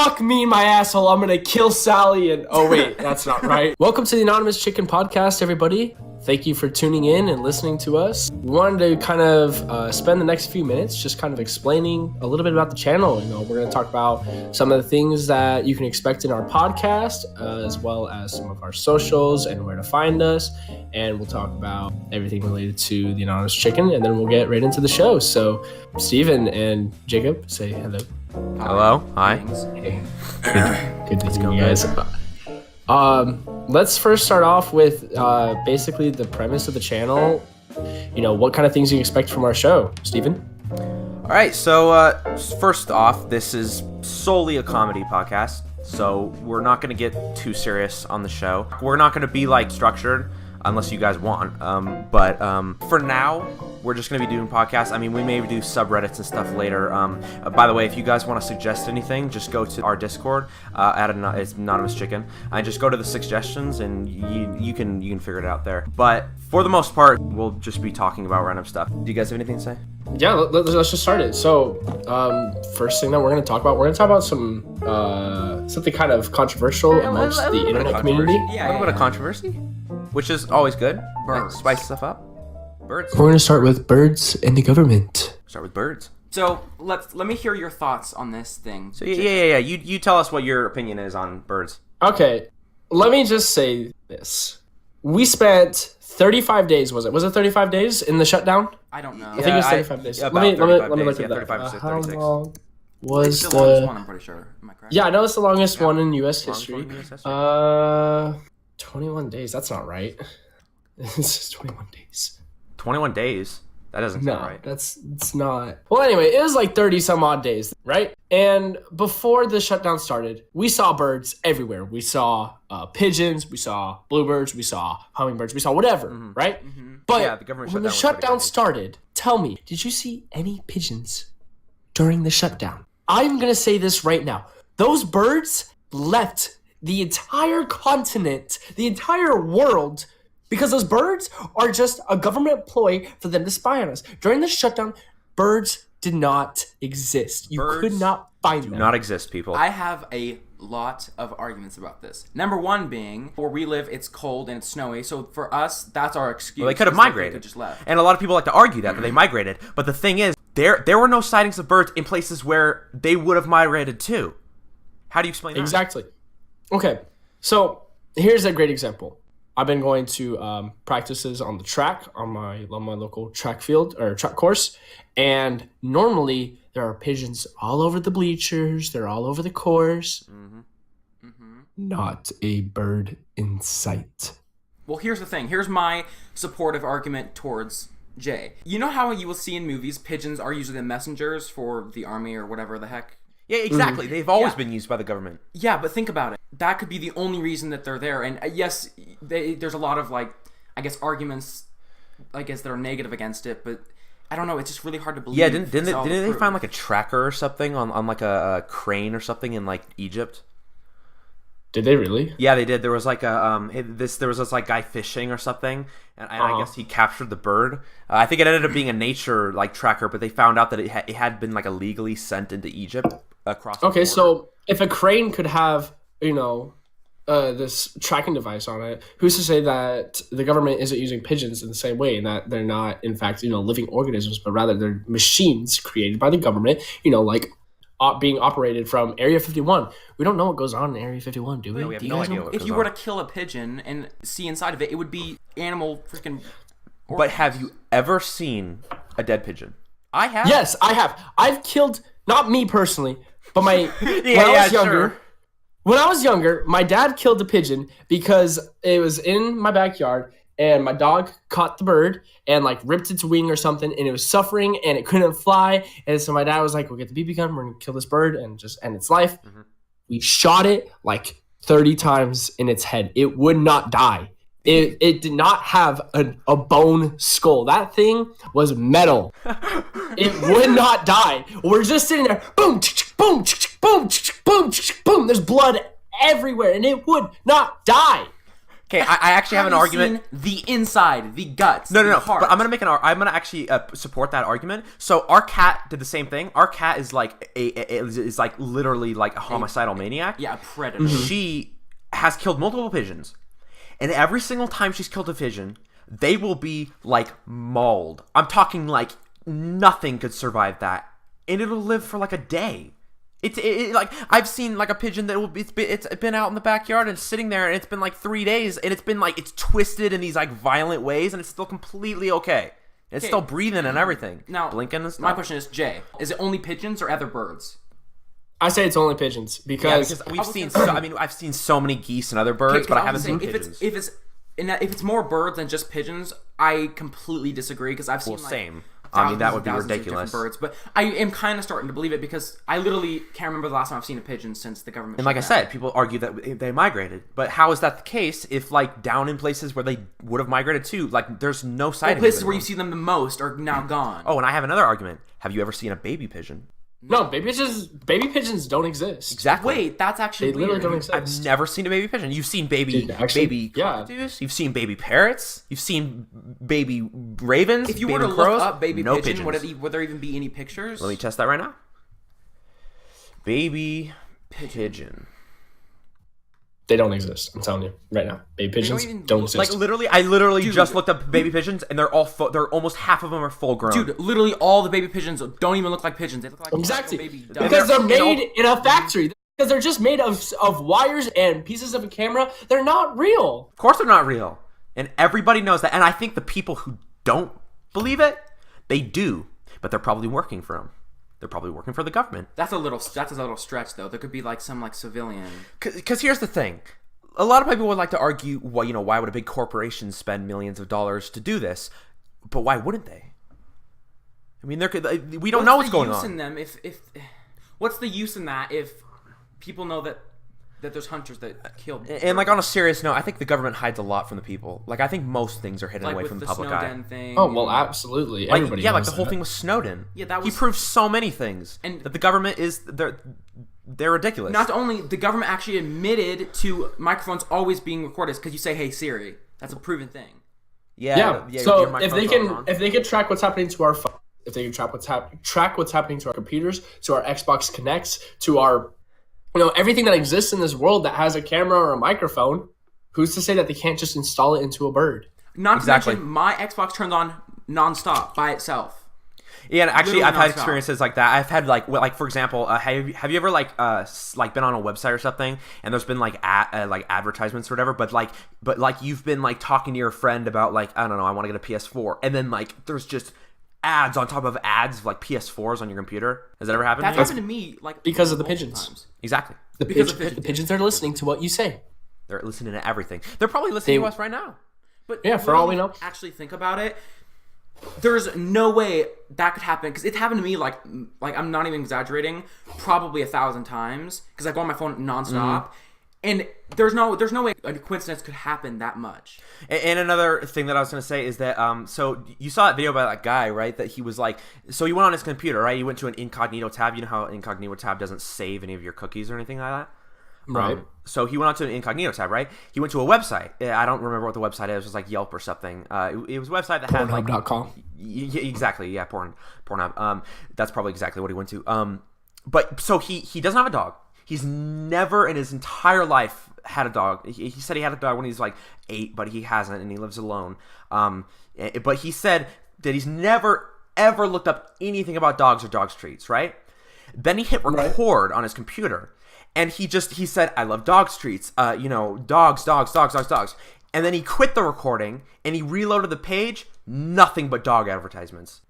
fuck me in my asshole. I'm gonna kill Sally and... Oh, wait, that's not right. Welcome to the Anonymous Chicken podcast, everybody. Thank you for tuning in and listening to us. We wanted to kind of spend the next few minutes just kind of explaining a little bit about the channel. You know, we're going to talk about some of the things that you can expect in our podcast, as well as some of our socials and where to find us. And we'll talk about everything related to the Anonymous Chicken, and then we'll get right into the show. So, Steven and Jacob, say hello. Hello. Hi. Hey. Good to see you guys. Let's first start off with basically the premise of the channel. You know, what kind of things you expect from our show, Steven? All right, so first off, this is solely a comedy podcast, so we're not going to get too serious on the show. We're not going to be like structured unless you guys want, but for now, we're just going to be doing podcasts. I mean, we may do subreddits and stuff later. By the way, if you guys want to suggest anything, just go to our Discord it's AnonymousChicken, and just go to the suggestions, and you can figure it out there. But for the most part, we'll just be talking about random stuff. Do you guys have anything to say? Yeah, let's just start it. So, first thing that we're going to talk about some something kind of controversial amongst the internet community. Yeah, a little bit of controversy, which is always good. Spice stuff up. Birds. We're going to start with birds and the government. Start with birds. So let me hear your thoughts on this thing. So yeah. You tell us what your opinion is on birds. Okay, let me just say this: we spent 35 days. Was it 35 days in the shutdown? I don't know. I think it was 35 days. Yeah, let me look yeah, at that. 35 to How 36. long was It's the longest one, I'm pretty sure. Am I correct? Yeah, I know it's the longest one in U.S. history. Longest one in US history. 21 days. That's not right. It's just 21 days. 21 days? That doesn't sound right. It's not. Well, anyway, it was like 30 some odd days, right? And before the shutdown started, we saw birds everywhere. We saw pigeons, we saw bluebirds, we saw hummingbirds, we saw whatever, right? Mm-hmm. But yeah, the government when the shutdown started, tell me, did you see any pigeons during the shutdown? I'm going to say this right now. Those birds left the entire continent, the entire world, because those birds are just a government ploy for them to spy on us. During the shutdown, birds did not exist. You could not find them. Do not exist, people. I have a lot of arguments about this. Number one being, where we live, it's cold and it's snowy, so for us, that's our excuse. Well, they could have migrated. They could just left. And a lot of people like to argue that they migrated. But the thing is, there were no sightings of birds in places where they would have migrated to. How do you explain that? Exactly. Okay, so here's a great example. I've been going to practices on the track, on my local track field or track course, and normally there are pigeons all over the bleachers. They're all over the course. Not a bird in sight. Well, here's the thing. Here's my supportive argument towards Jay. You know how you will see in movies, pigeons are usually the messengers for the army or whatever the heck? Yeah, exactly. They've always been used by the government. Yeah, but think about it. That could be the only reason that they're there. And yes, there's a lot of, like, I guess, arguments, I guess, that are negative against it. But I don't know. It's just really hard to believe. Yeah, didn't they find, like, a tracker or something on like, a crane or something in, like, Egypt? Did they really? Yeah, they did. There was like there was this like guy fishing or something, and I guess he captured the bird. I think it ended up being a nature like tracker, but they found out that it had been like illegally sent into Egypt across. The border. So if a crane could have this tracking device on it, who's to say that the government isn't using pigeons in the same way, and that they're not in fact living organisms, but rather they're machines created by the government, like being operated from Area 51. We don't know what goes on in Area 51, do we? No, we have no idea what goes on. If you were to kill a pigeon and see inside of it, it would be animal freaking... But have you ever seen a dead pigeon? I have. Yes, I have. I've killed, not me personally, but when I was younger, my dad killed a pigeon because it was in my backyard, and my dog caught the bird and like ripped its wing or something, and it was suffering and it couldn't fly. And so my dad was like, "We'll get the BB gun. We're gonna kill this bird and just end its life." Mm-hmm. We shot it like 30 times in its head. It would not die. It did not have a bone skull. That thing was metal. It would not die. We're just sitting there. Boom, boom, boom, boom, boom. There's blood everywhere, and it would not die. Okay, I actually have an argument. Seen the inside, the guts. No. The heart. But I'm gonna actually support that argument. So our cat did the same thing. Our cat is like is like literally like a homicidal maniac. Yeah, a predator. She has killed multiple pigeons, and every single time she's killed a pigeon, they will be like mauled. I'm talking like nothing could survive that, and it'll live for like a day. It's like I've seen like a pigeon that it's been out in the backyard and sitting there, and it's been like 3 days, and it's been like it's twisted in these like violent ways, and it's still completely okay. It's still breathing and everything. Now, blinking and stuff. My question is, Jay, is it only pigeons or other birds? I say it's only pigeons because we've seen. I've seen so many geese and other birds, but I haven't seen pigeons. If it's more birds than just pigeons, I completely disagree because I've seen same. I mean, that would be thousands of ridiculous. Birds, but I am kind of starting to believe it because I literally can't remember the last time I've seen a pigeon since the government. And like I said, people argue that they migrated, but how is that the case if like down in places where they would have migrated to, like there's no sightings? Places where you see them the most are now gone. Oh, and I have another argument. Have you ever seen a baby pigeon? no, baby pigeons don't exist. Exactly. Wait, that's actually They literally weird. don't I've exist. never seen a baby pigeon. You've seen baby yeah. cockatoos. You've seen baby parrots. You've seen baby ravens. If you baby were to crows. look up baby no pigeon, pigeons. would there even be any pictures? Let me test that right now. Baby pigeon. They don't exist. I'm telling you right now. Baby pigeons don't exist. Like literally, I literally just looked up baby pigeons, and they're all they're almost half of them are full grown. Dude, literally all the baby pigeons don't even look like pigeons. They look like exactly baby ducks. because they're made in a factory. Because they're just made of wires and pieces of a camera. They're not real. Of course, they're not real, and everybody knows that. And I think the people who don't believe it, they do, but they're probably working for them. They're probably working for the government. That's a little stretch though. There could be like some like civilian. Because here's the thing. A lot of people would like to argue, well, why would a big corporation spend millions of dollars to do this? But why wouldn't they? I mean, we don't know what's going on. In them if what's the use in that if people know that there's hunters that kill? And like on a serious note, I think the government hides a lot from the people. Like I think most things are hidden like away with from the the public Snowden eye. thing. Oh well, absolutely. Like, Everybody like knows the whole that. thing with Snowden. Yeah, that he was proved so many things, and that the government is they're ridiculous. Not only the government actually admitted to microphones always being recorded because you say, "Hey Siri," that's a proven thing. Yeah. So if they can track what's happening to our phone, if they can track what's happening to our computers, to our Xbox Connects, to our everything that exists in this world that has a camera or a microphone, who's to say that they can't just install it into a bird? Not to mention, my Xbox turns on nonstop by itself. Yeah, and actually, Literally I've had nonstop. experiences like that. I've had like for example, have you ever like been on a website or something, and there's been like advertisements or whatever, but you've been like talking to your friend about like I don't know, I want to get a PS4, and then like there's just ads on top of ads of like PS4s on your computer. Has that ever happened? That's happened to me like because of the pigeons. Times. Exactly. The pigeons are listening to what you say. They're listening to everything. They're probably listening to us right now. But yeah, for all we know. Actually, think about it. There's no way that could happen because it's happened to me like I'm not even exaggerating, probably 1,000 times because I go on my phone nonstop, and there's no way a coincidence could happen that much. And another thing that I was going to say is that so you saw that video by that guy, right? That he was like, so he went on his computer, right? He went to an incognito tab. You know how incognito tab doesn't save any of your cookies or anything like that. Right. So he went on to an incognito tab, right? He went to a website. I don't remember what the website is. It was like Yelp or something. It was a website that had like Pornhub.com. Yeah, exactly. Yeah, Pornhub. That's probably exactly what he went to. But so he doesn't have a dog. He's never in his entire life had a dog. He said he had a dog when he was like 8, but he hasn't, and he lives alone. But he said that he's never ever looked up anything about dogs or dogs treats, right? Then he hit record on his computer. And he said, I love dog treats, dogs. And then he quit the recording and he reloaded the page, nothing but dog advertisements.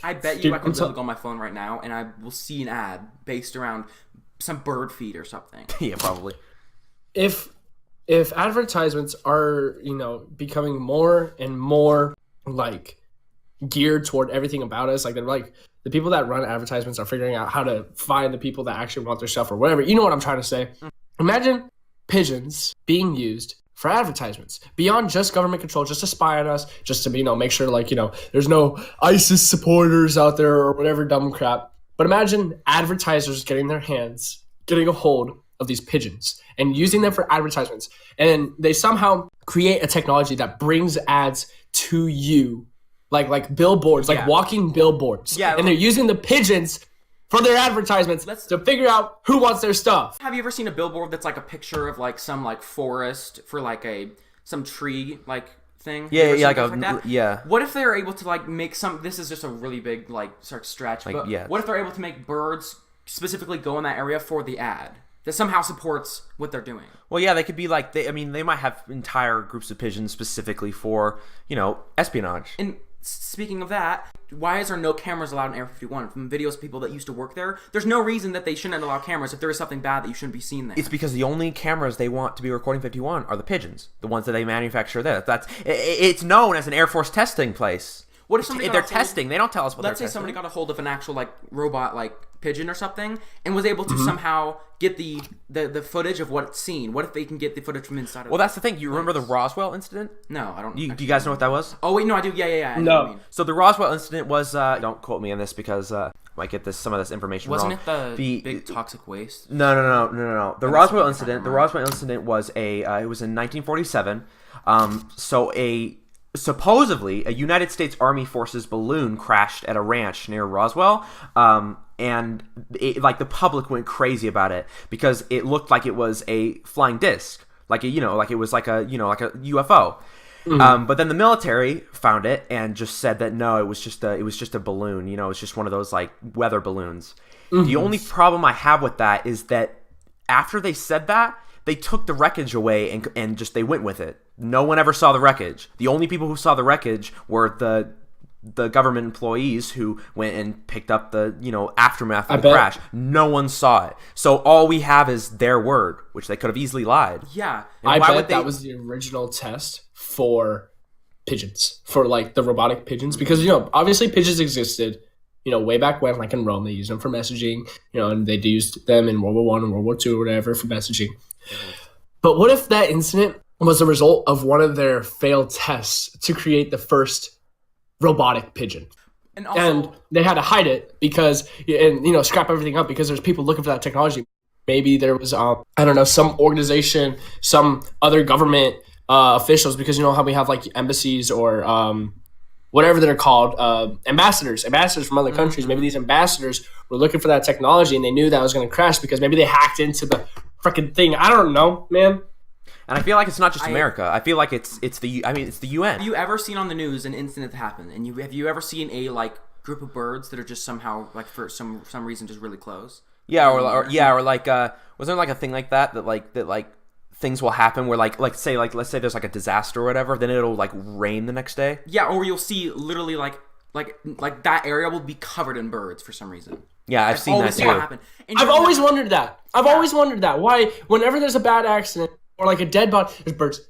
I bet you I can literally go on my phone right now and I will see an ad based around some bird feed or something. Yeah, probably. If advertisements are, becoming more and more like geared toward everything about us, like they're like the people that run advertisements are figuring out how to find the people that actually want their stuff or whatever. You know what I'm trying to say? Imagine pigeons being used for advertisements beyond just government control, just to spy on us, just to, make sure there's no ISIS supporters out there or whatever dumb crap. But imagine advertisers getting a hold of these pigeons and using them for advertisements. And they somehow create a technology that brings ads to you, like billboards, like walking billboards. Yeah. And they're using the pigeons for their advertisements to figure out who wants their stuff. Have you ever seen a billboard that's like a picture of like some like forest for like some tree like thing? Yeah, like that? Yeah. What if they're able to like make some? This is just a really big like sort of stretch. Like, but yeah. What if they're able to make birds specifically go in that area for the ad that somehow supports what they're doing? Well, yeah, they could be like they might have entire groups of pigeons specifically for espionage. And speaking of that, why is there no cameras allowed in Area 51? From videos of people that used to work there, there's no reason that they shouldn't allow cameras if there is something bad that you shouldn't be seen there. It's because the only cameras they want to be recording 51 are the pigeons, the ones that they manufacture there. It's known as an Air Force testing place. What if somebody they're testing? They don't tell us what they're testing. Let's say somebody got a hold of an actual like robot like pigeon or something and was able to somehow get the footage of what it's seen. What if they can get the footage from inside of Well, that's the thing. You remember the Roswell Incident? No, I don't. Do you guys know what that was? Oh wait, no, I do. Yeah. I know No. what you mean. So the Roswell Incident was don't quote me on this because I might get some of this information Wasn't wrong. it the big toxic waste? No. The Roswell Incident was it was in 1947. Supposedly a United States Army Forces balloon crashed at a ranch near Roswell. And the public went crazy about it because it looked like it was a flying disc, like it was like a UFO. But then the military found it and just said that no, it was just a balloon. It's just one of those like weather balloons. The only problem I have with that is that after they said that, they took the wreckage away and just they went with it. No one ever saw the wreckage. The only people who saw the wreckage were the government employees who went and picked up the aftermath of the crash. No one saw it. So all we have is their word, which they could have easily lied. Yeah. And I why bet would that was the original test for pigeons, for like the robotic pigeons, because obviously pigeons existed way back when, like in Rome. They used them for messaging, and they used them in World War I and World War II or whatever for messaging. But what if that incident was the result of one of their failed tests to create the first robotic pigeon? And they had to hide it because, scrap everything up because there's people looking for that technology. Maybe there was, some organization, some other government officials, because how we have like embassies or whatever they're called, ambassadors from other countries. Maybe these ambassadors were looking for that technology and they knew that was going to crash because maybe they hacked into the freaking thing. I don't know, man. And I feel like it's not just America. I feel like it's the UN. Have you ever seen on the news an incident that happened? And have you ever seen a like group of birds that are just somehow like for some reason just really close? Yeah, or like was there like a thing like that things will happen where let's say there's like a disaster or whatever, then it'll like rain the next day. Yeah, or you'll see literally like that area will be covered in birds for some reason. Yeah, I've seen that too. I've always wondered that. Always wondered that. Why, whenever there's a bad accident or like a dead body, there's birds,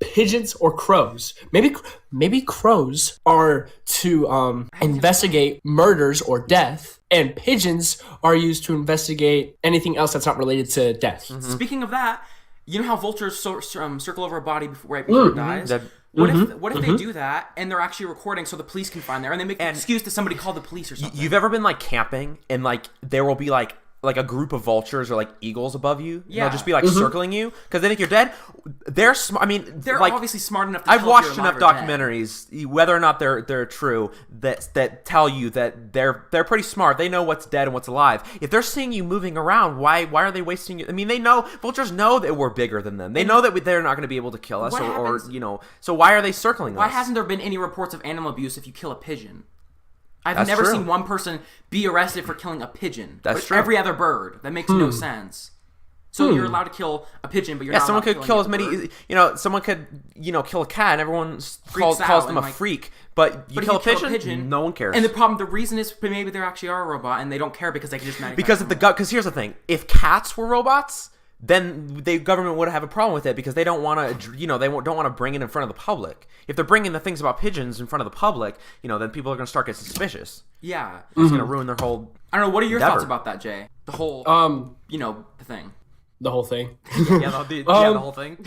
pigeons or crows. Maybe crows are to investigate murders or death, and pigeons are used to investigate anything else that's not related to death. Mm-hmm. Speaking of that, you know how vultures circle over a body right before it dies? What if they do that and they're actually recording so the police can find there and they make an excuse to somebody call the police or something? You've ever been like camping and like there will be like a group of vultures or like eagles above you? Yeah. They'll just be like circling you because they think you're dead. They're they're like, obviously smart enough to I've tell if watched you're alive enough or documentaries, whether or not they're true, that tell you that they're pretty smart. They know what's dead and what's alive. If they're seeing you moving around, why are they wasting you? I mean, vultures know that we're bigger than them. They know that they're not going to be able to kill us or so why are they circling us? Why hasn't there been any reports of animal abuse if you kill a pigeon? I've That's never true. seen one person be arrested for killing a pigeon. That's but true. Every other bird. That makes no sense. So you're allowed to kill a pigeon, but you're not someone allowed to could kill as many. bird. Someone could kill a cat, and everyone calls out them a and, freak. But you But kill if a pigeon, no one cares. And the reason is maybe they actually are a robot, and they don't care because they can just manufacture because of because here's the thing: if cats were robots, then the government would have a problem with it because they don't want to, they don't want to bring it in front of the public. If they're bringing the things about pigeons in front of the public, then people are going to start getting suspicious. Yeah. It's going to ruin their whole. I don't know. What are your endeavor. thoughts about that, Jay? The whole, the thing. The whole thing. The whole thing.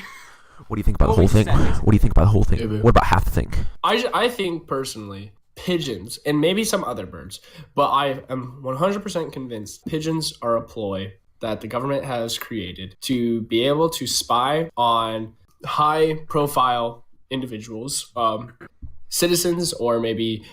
What do you think about What the whole we thing? said. What do you think about the whole thing? What about half the thing? I think personally, pigeons, and maybe some other birds, but I am 100% convinced pigeons are a ploy that the government has created to be able to spy on high-profile individuals, citizens or maybe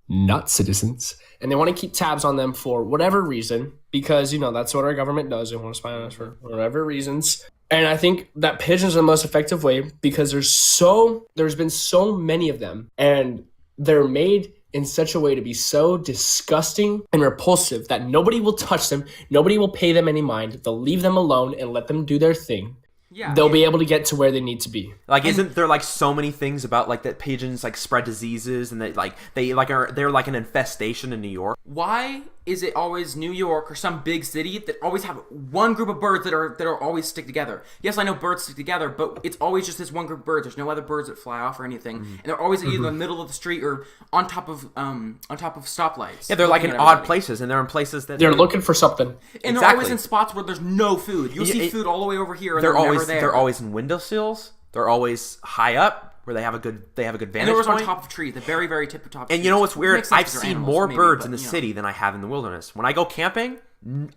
not citizens, and they want to keep tabs on them for whatever reason, because, that's what our government does. They want to spy on us for whatever reasons. And I think that pigeons are the most effective way because there's been so many of them, and they're made in such a way to be so disgusting and repulsive that nobody will touch them. Nobody will pay them any mind. They'll leave them alone and let them do their thing. Yeah, they'll be able to get to where they need to be. Like, isn't there like so many things about like that pigeons like spread diseases and they're like an infestation in New York? Why is it always New York or some big city that always have one group of birds that are always stick together? Yes, I know birds stick together, but it's always just this one group of birds. There's no other birds that fly off or anything, and they're always either in the middle of the street or on top of stoplights. Yeah, they're like in odd places, and they're in places that they're looking for something. And they're always in spots where there's no food. You'll see food all the way over here, and they're never there. They're always in windowsills. They're always high up where they have a good vantage point. And they're always on top of trees, the very, very tip of top. And you know what's weird? I've seen more birds in the city than I have in the wilderness. When I go camping,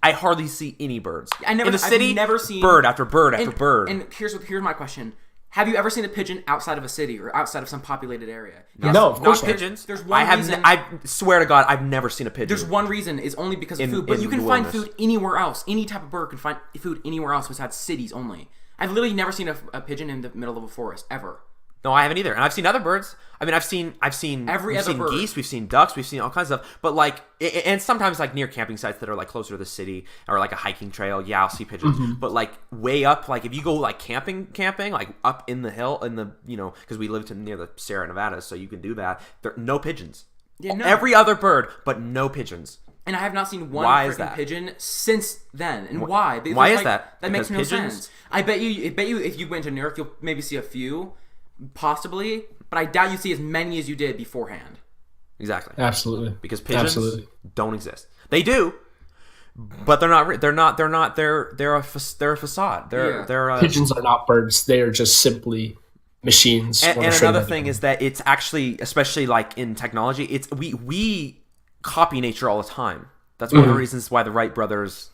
I hardly see any birds. In the city, I've never seen bird after bird after bird. And here's my question: have you ever seen a pigeon outside of a city or outside of some populated area? No, of course not. Pigeons. There's one reason. I swear to God, I've never seen a pigeon. There's one reason is only because of food, but you can find food anywhere else. Any type of bird can find food anywhere else besides cities only. I've literally never seen a pigeon in the middle of a forest ever. No, I haven't either. And I've seen other birds. I mean, I've seen bird. Geese, we've seen ducks, we've seen all kinds of stuff. But like, and sometimes like near camping sites that are like closer to the city or like a hiking trail, yeah, I'll see pigeons. Mm-hmm. But like way up, like if you go like camping, like up in the hill, because we live near the Sierra Nevada, so you can do that. There are no pigeons. Yeah, no. Every other bird, but no pigeons. And I have not seen one freaking pigeon since then. And why? Why is that? That makes no sense. I bet you if you went to New York, you'll maybe see a few, possibly, but I doubt you see as many as you did beforehand. Exactly. Absolutely. Because pigeons don't exist. They do, but they're not. They're a facade. Pigeons are not birds. They are just simply machines. And another thing is that it's actually, especially like in technology, it's we copy nature all the time. That's one of the reasons why the Wright brothers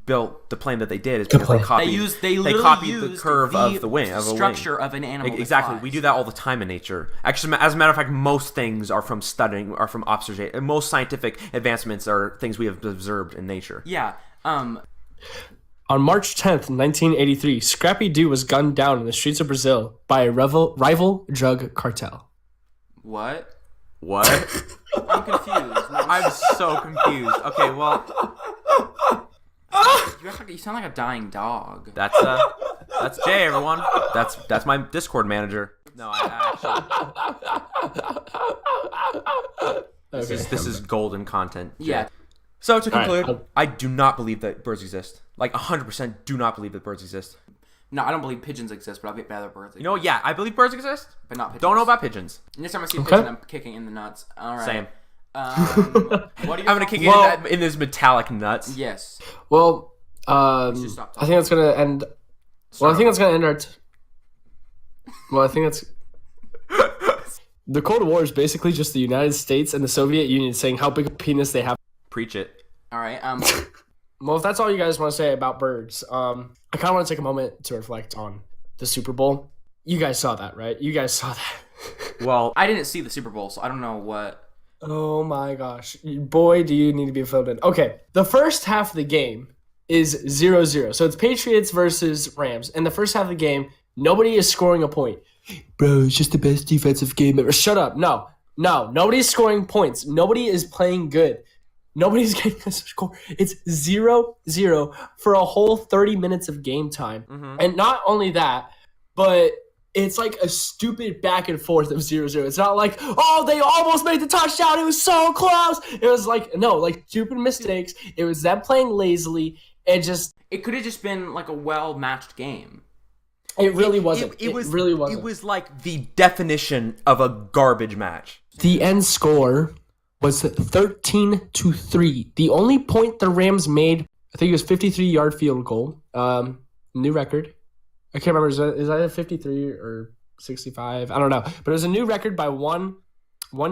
built the plane that they did, is because they copied the curve of the wing, of a structure of an animal. Exactly. We do that all the time in nature. Actually, as a matter of fact, most things are from studying, are from observation. Most scientific advancements are things we have observed in nature. Yeah. On March 10th, 1983, Scrappy Doo was gunned down in the streets of Brazil by a rival drug cartel. What? I'm confused. I'm so confused. Okay, well, you sound like a dying dog. That's Jay, everyone. That's my Discord manager. No, I actually. This is golden content, Jay. Yeah. So to conclude, right. I do not believe that birds exist. Like 100% do not believe that birds exist. No, I don't believe pigeons exist, but I believe other birds exist. Yeah, I believe birds exist, but not pigeons. Don't know about pigeons. Next time I see a pigeon, I'm kicking in the nuts. All right. Same. What are I'm gonna kick in those metallic nuts. Yes. Well, I think that's gonna end. Well, I think that's gonna end our. Well, I think that's. The Cold War is basically just the United States and the Soviet Union saying how big a penis they have. Preach it. All right. Well, if that's all you guys want to say about birds, I kind of want to take a moment to reflect on the Super Bowl. You guys saw that, right? You guys saw that. Well, I didn't see the Super Bowl, so I don't know what. Oh my gosh. Boy, do you need to be filled in. Okay, the first half of the game is 0-0. So it's Patriots versus Rams. In the first half of the game, nobody is scoring a point. Bro, it's just the best defensive game ever. Shut up. No. Nobody's scoring points. Nobody is playing good. Nobody's getting a score. It's 0-0 for a whole 30 minutes of game time. Mm-hmm. And not only that, but it's like a stupid back and forth of 0-0. It's not like, oh, they almost made the touchdown. It was so close. It was like, no, like stupid mistakes. It was them playing lazily. It could have just been like a well-matched game. It really wasn't. It really wasn't. It was like the definition of a garbage match. The end score was 13-3. The only point the Rams made, I think it was 53-yard field goal. New record. I can't remember. Is that a 53 or 65? I don't know. But it was a new record by one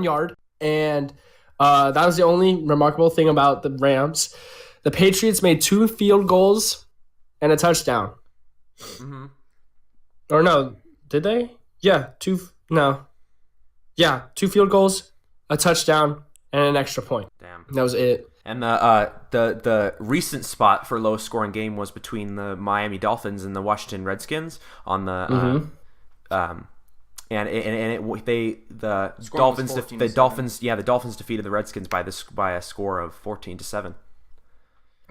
yard. And that was the only remarkable thing about the Rams. The Patriots made 2 field goals and a touchdown. Mm-hmm. Or no, did they? Yeah, two field goals, a touchdown, and an extra point. Damn. That was it. And the recent spot for lowest scoring game was between the Miami Dolphins and the Washington Redskins on the the Dolphins defeated the Redskins by a score of 14-7.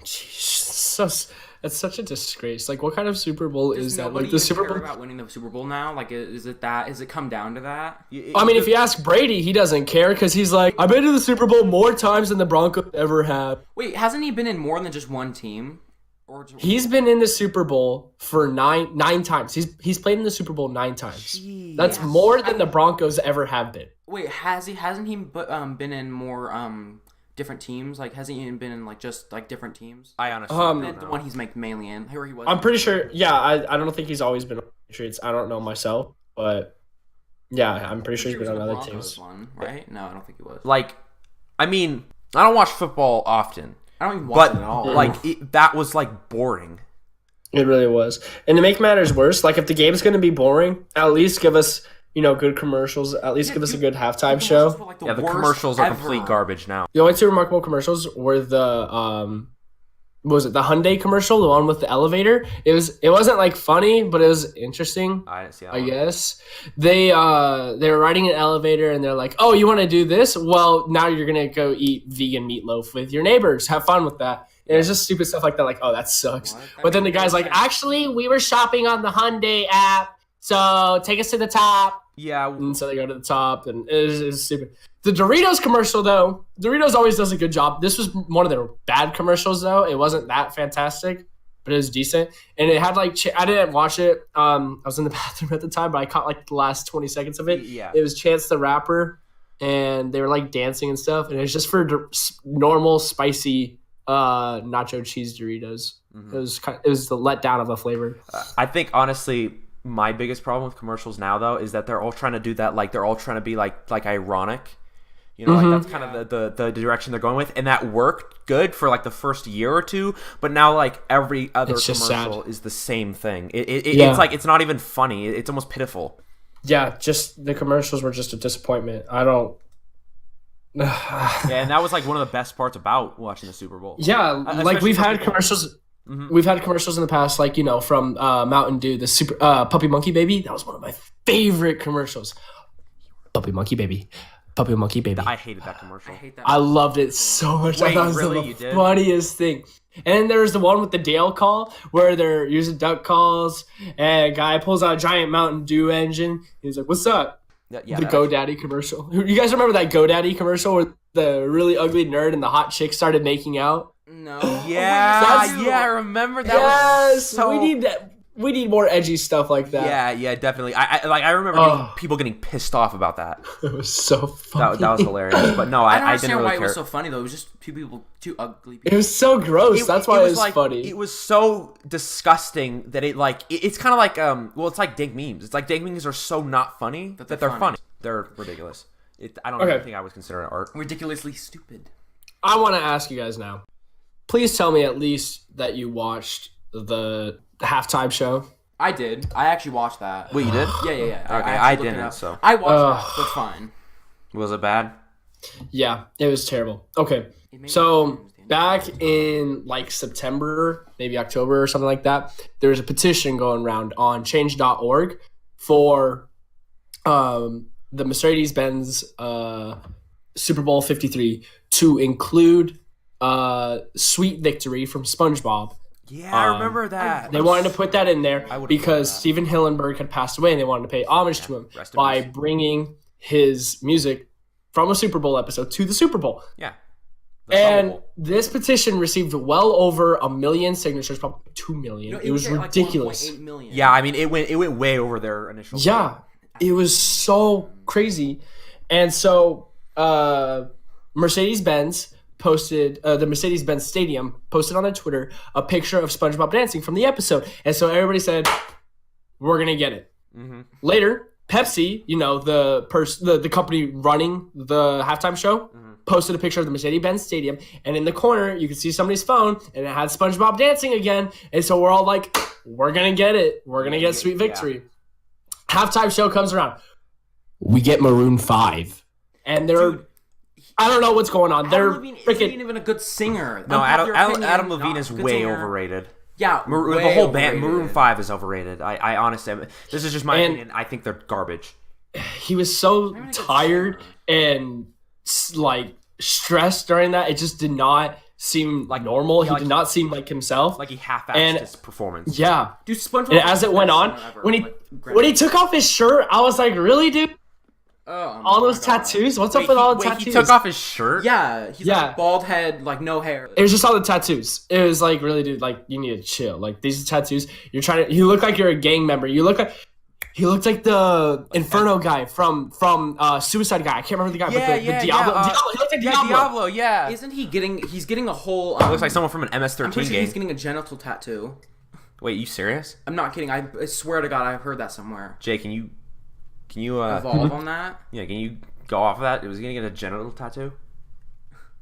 Jeez, that's such a disgrace. Like, what kind of Super Bowl is that? Like, the the Super Bowl about winning the Super Bowl now? Like, is it that? Is it come down to that? I mean, if you ask Brady, he doesn't care because he's like, I've been to the Super Bowl more times than the Broncos ever have. Wait, hasn't he been in more than just one team? He's been in the Super Bowl for nine times. He's played in the Super Bowl 9 times. Jeez. That's more than the Broncos ever have been. Wait, hasn't he been in more different teams? Like, hasn't he even been in like just like different teams? I honestly don't know. The one he's mainly in, where he was. I'm pretty sure. Yeah, I don't think he's always been on the Patriots. I don't know myself, but yeah, I'm pretty sure he's been on other teams. One, right? No, I don't think he was. Like, I mean, I don't watch football often. I don't even watch it at all. Like, that was like boring. It really was. And to make matters worse, like if the game's going to be boring, at least give us, good commercials. At least give us a good halftime show. The commercials are complete garbage now. The only 2 remarkable commercials were the what was it, the Hyundai commercial, the one with the elevator. It wasn't like funny, but it was interesting. I didn't see that I one. guess they were riding an elevator and they're like, oh, you want to do this? Well, now you're gonna go eat vegan meatloaf with your neighbors. Have fun with that. And it's just stupid stuff like that. Like, oh, that sucks. But then the guy's like, actually, we were shopping on the Hyundai app, so take us to the top. Yeah. And so they go to the top, and it's stupid. The Doritos commercial, though, Doritos always does a good job. This was one of their bad commercials, though. It wasn't that fantastic, but it was decent. And it had, like, I didn't watch it. I was in the bathroom at the time, but I caught, like, the last 20 seconds of it. Yeah. It was Chance the Rapper, and they were, like, dancing and stuff. And it was just for normal, spicy nacho cheese Doritos. Mm-hmm. It was the letdown of a flavor. I think, honestly, my biggest problem with commercials now, though, is that they're all trying to do that. Like, they're all trying to be, like ironic. Like that's kind of the direction they're going with, and that worked good for like the first year or two. But now, like every other commercial is the same thing. It's like it's not even funny. It's almost pitiful. Yeah, just the commercials were just a disappointment. I don't. Yeah, and that was like one of the best parts about watching the Super Bowl. Yeah, like we've had commercials. Mm-hmm. We've had commercials in the past, like from Mountain Dew, the super Puppy Monkey Baby. That was one of my favorite commercials. Puppy Monkey Baby. Puppy Monkey Baby. I hated that commercial. I loved it so much. Wait, I thought it was the funniest thing. And there's the one with the Dale call where they're using duck calls, and a guy pulls out a giant Mountain Dew engine. He's like, "What's up?" The GoDaddy commercial. You guys remember that GoDaddy commercial where the really ugly nerd and the hot chick started making out? No. Yeah, I remember that. Yes, was so... we need that. We need more edgy stuff like that. Yeah, definitely. I remember people getting pissed off about that. It was so funny. That was hilarious. But no, I didn't really care. It was so funny though. It was just two ugly people. It was so gross. That's why it was funny. It was so disgusting that it's kind of like it's like dank memes. It's like dank memes are so not funny that they're funny. They're ridiculous. I don't even think I would consider it art. Ridiculously stupid. I want to ask you guys now. Please tell me at least that you watched the halftime show. I did. I actually watched that. Wait, you did? Yeah. Okay, I didn't. So I watched that. That's fine. Was it bad? Yeah, it was terrible. Okay, so back in like September, maybe October or something like that, there was a petition going around on change.org for the Mercedes-Benz Super Bowl 53 to include Sweet Victory from SpongeBob. Yeah, I remember that. They wanted to put that in there because Steven Hillenburg had passed away, and they wanted to pay homage to him by bringing his music from a Super Bowl episode to the Super Bowl. Yeah. And this petition received well over 1 million signatures, probably 2 million. It was ridiculous. Like 1.8 million. Yeah, I mean, it went way over their initial. Yeah, it was so crazy. And so Mercedes-Benz posted, the Mercedes-Benz Stadium posted on their Twitter a picture of SpongeBob dancing from the episode. And so everybody said, we're going to get it. Mm-hmm. Later, Pepsi, the company running the halftime show, posted a picture of the Mercedes-Benz Stadium, and in the corner, you could see somebody's phone, and it had SpongeBob dancing again. And so we're all like, we're going to get it. We're going to get Sweet Victory. Yeah. Halftime show comes around. We get Maroon 5. And they're... I don't know what's going on. They're freaking... isn't even a good singer. No, Adam Levine is way overrated. Yeah, the whole band, Maroon 5 is overrated. I honestly, this is just my opinion. I think they're garbage. He was so tired and like stressed during that. It just did not seem like normal. He did not seem like himself. Like he half-assed his performance. Yeah. Dude, SpongeBob. And as it went on, when he took off his shirt, I was like, really, dude? All those tattoos? What's up with all the tattoos? He took off his shirt? Yeah. He's like bald head, like no hair. It was just all the tattoos. It was like, really, dude, like you need to chill. Like these tattoos, you look like you're a gang member. He looked like the Inferno guy from Suicide Guy. I can't remember the guy, but the Diablo. Diablo. He looked like Diablo, yeah. Isn't he he's getting a whole... looks like someone from an MS-13 I'm pretty sure game. He's getting a genital tattoo. Wait, you serious? I'm not kidding. I swear to God, I've heard that somewhere. Jay, can you evolve on that? Yeah, can you go off of that? Was he gonna get a genital tattoo?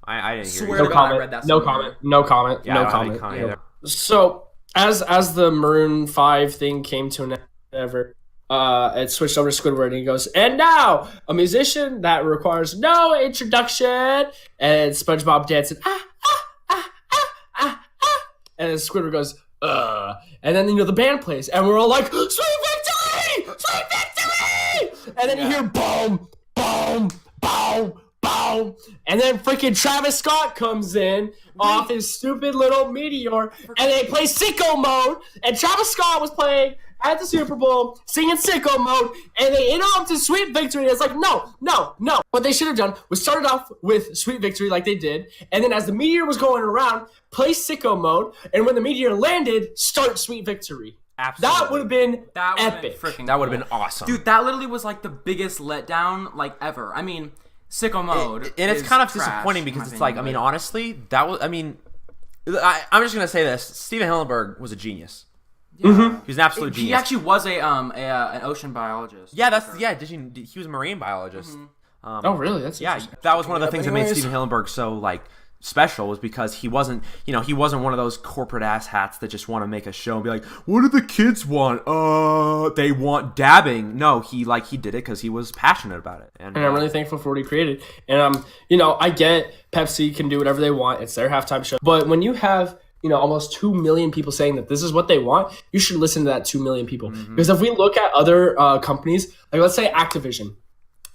I didn't hear. Swear to God, I read that somewhere. No comment. Yeah, no comment. So as the Maroon 5 thing came to an end, it switched over to Squidward, and he goes, and now a musician that requires no introduction, and SpongeBob dancing, and then Squidward goes, and then the band plays, and we're all like, sweet victory, sweet victory, and then you hear boom, boom, boom, boom, and then freaking Travis Scott comes in off his stupid little meteor, and they play Sicko Mode, and Travis Scott was playing at the Super Bowl, singing Sicko Mode, and they interrupt to Sweet Victory, and it's like, no. What they should have done was started off with Sweet Victory like they did, and then as the meteor was going around, play Sicko Mode, and when the meteor landed, start Sweet Victory. Absolutely. That would have been epic. That would have been awesome. Dude, that literally was like the biggest letdown like ever. I mean, Sicko Mode and it's kind of disappointing because it's like, I mean, honestly, I'm just going to say this. Steven Hillenburg was a genius. Yeah. Mm-hmm. He was an absolute genius. He actually was an ocean biologist. Yeah, he was a marine biologist. Mm-hmm. Oh, really? That's that was one of the things that made Steven Hillenburg so like special, was because he wasn't one of those corporate ass hats that just want to make a show and be like, what do the kids want? They want dabbing. No, he did it because he was passionate about it, and I'm really thankful for what he created. And I get Pepsi can do whatever they want; it's their halftime show. But when you have almost 2 million people saying that this is what they want, you should listen to that 2 million people. Mm-hmm. Because if we look at other companies, like let's say Activision,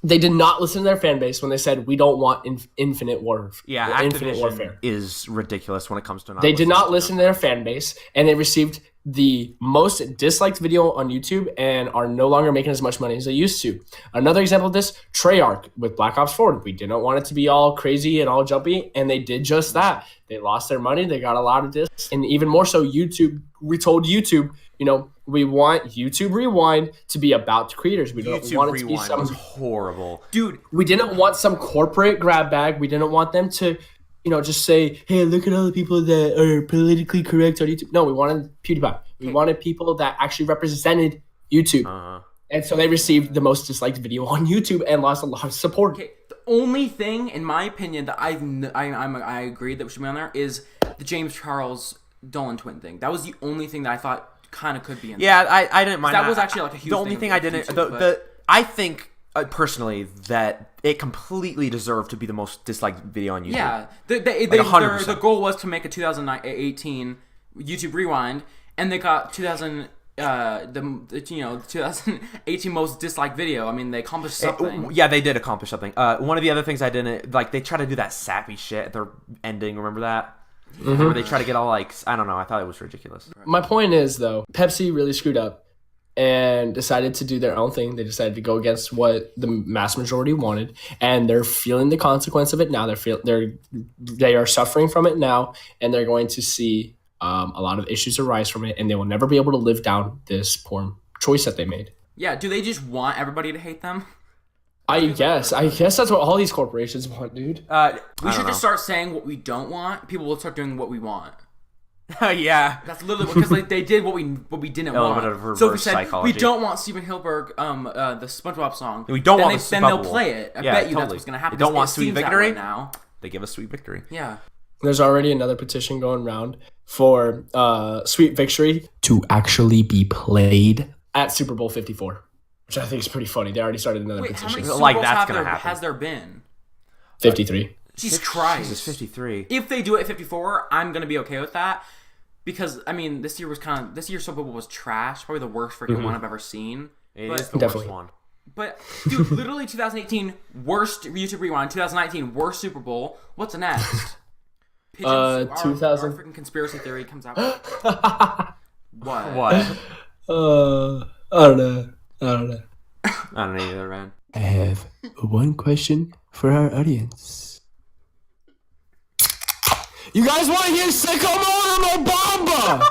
they did not listen to their fan base when they said, we don't want infinite warfare. Yeah, Activision warfare is ridiculous when it comes to They did not listen to their fan base, and they received the most disliked video on YouTube and are no longer making as much money as they used to. Another example of this, Treyarch with Black Ops 4. We didn't want it to be all crazy and all jumpy, and they did just that. They lost their money. They got a lot of discs. And even more so, YouTube, we told YouTube, we want YouTube Rewind to be about the creators. We don't want it to be some... was horrible. Dude, we didn't want some corporate grab bag. We didn't want them to... just say, hey, look at all the people that are politically correct on YouTube. No, we wanted PewDiePie. We wanted people that actually represented YouTube. Uh-huh. And so they received the most disliked video on YouTube and lost a lot of support. Okay, the only thing, in my opinion, that I agree that should be on there is the James Charles Dolan twin thing. That was the only thing that I thought kind of could be in there. Yeah, I didn't mind that. That was actually like a huge thing. The only thing I didn't... I think... personally, that it completely deserved to be the most disliked video on YouTube. Yeah, the goal was to make a 2018 YouTube Rewind, and they got 2018 most disliked video. I mean, they accomplished something. Yeah, they did accomplish something. One of the other things I didn't like, they tried to do that sappy shit at their ending. Remember that? Mm-hmm. Where they try to get all like, I don't know. I thought it was ridiculous. My point is though, Pepsi really screwed up and decided to do their own thing. They decided to go against what the mass majority wanted, and they're feeling the consequence of it now. They are suffering from it now, and they're going to see a lot of issues arise from it, and they will never be able to live down this poor choice that they made. Yeah, do they just want everybody to hate them? I guess that's what all these corporations want, dude. We should just start saying what we don't want. People will start doing what we want. Yeah. That's literally because they did what we didn't A little want. bit of reverse So if we said psychology. we don't want Steven Hilberg, the SpongeBob song. We don't want then they'll play it. I bet you that's what's gonna happen. They don't want It Sweet seems that Victory way now. They give us Sweet Victory. Yeah. There's already another petition going around for Sweet Victory to actually be played at Super Bowl 54, which I think is pretty funny. They already started another Wait, how petition. many Super Like, Bowls that's gonna happen. has there been? 53. Jesus Christ. Jesus, 53. If they do it at 54, I'm gonna be okay with that. Because I mean, this year's Super Bowl was trash. Probably the worst freaking one I've ever seen. It But- is the Definitely. worst one. But dude, literally 2018 worst YouTube Rewind, 2019 worst Super Bowl. What's next? Pigeons, our 2000 freaking conspiracy theory comes out. What? What? I don't know. I don't know either, man. I have one question for our audience. You guys want to hear Sicko Mode or Mo Bamba?